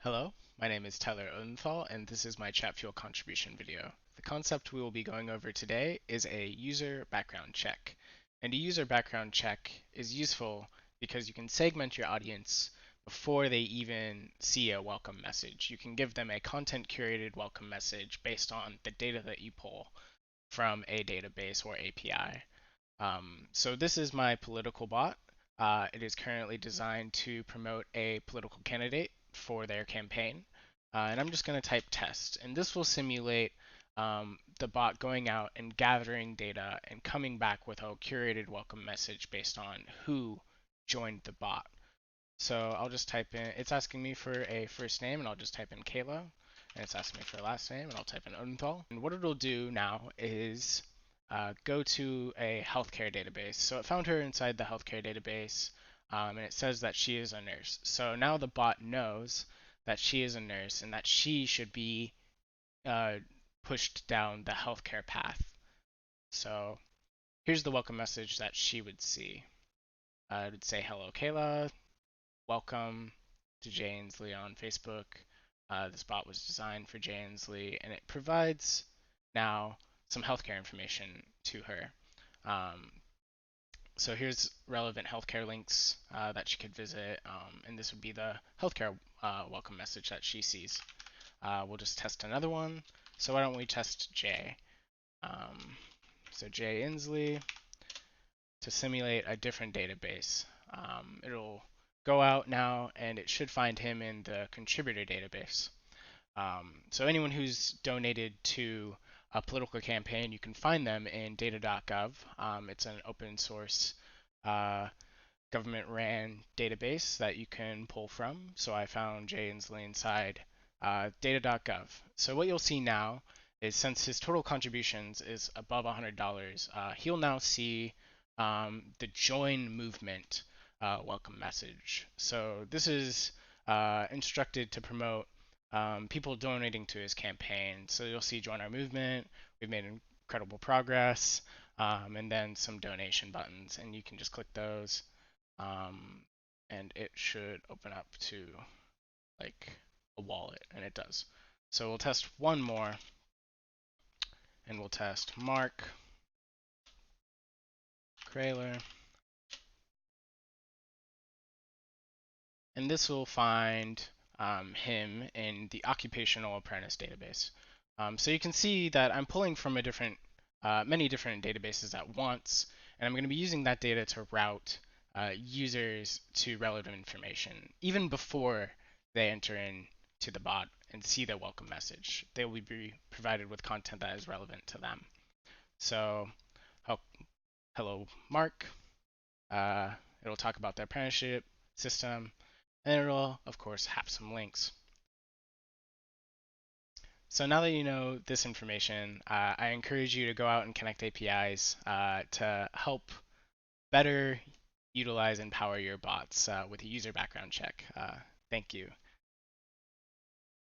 Hello, my name is Tyler Odenthal, and this is my Chatfuel contribution video. The concept we will be going over today is a user background check. And a user background check is useful because you can segment your audience before they even see a welcome message. You can give them a content curated welcome message based on the data that you pull from a database or API. So this is my political bot. It is currently designed to promote a political candidate for their campaign. And I'm just going to type test. And this will simulate the bot going out and gathering data and coming back with a curated welcome message based on who joined the bot. So I'll just type in, it's asking me for a first name, and I'll just type in Kayla. And it's asking me for a last name, and I'll type in Odenthal. And what it'll do now is go to a healthcare database. So it found her inside the healthcare database, and it says that she is a nurse. So now the bot knows that she is a nurse and that she should be uh, pushed down the healthcare path. So here's the welcome message that she would see. It would say, "Hello, Kayla. Welcome to Jay Inslee on Facebook. This bot was designed for Jay Inslee," and it provides now some healthcare information to her. Um, so here's relevant healthcare links that she could visit, and this would be the healthcare welcome message that she sees. We'll just test another one. So why don't we test Jay? So Jay Inslee to simulate a different database. It'll go out now and it should find him in the contributor database. So anyone who's donated to a political campaign, you can find them in data.gov. It's an open source government ran database that you can pull from. So I found Jay Inslee inside data.gov. So what you'll see now is since his total contributions is above $100, he'll now see the join movement welcome message. So this is instructed to promote people donating to his campaign. So you'll see join our movement. We've made incredible progress, and then some donation buttons, and you can just click those, um, and it should open up to like a wallet, and it does. So we'll test one more, and we'll test Mark Krayler, and this will find him in the occupational apprentice database. So you can see that I'm pulling from many different databases at once, and I'm going to be using that data to route users to relevant information even before they enter into the bot and see the welcome message. They will be provided with content that is relevant to them. So, hello, Mark. Uh, it'll talk about the apprenticeship system, and it'll, of course, have some links. So now that you know this information, I encourage you to go out and connect APIs to help better utilize and power your bots with a user background check. Thank you.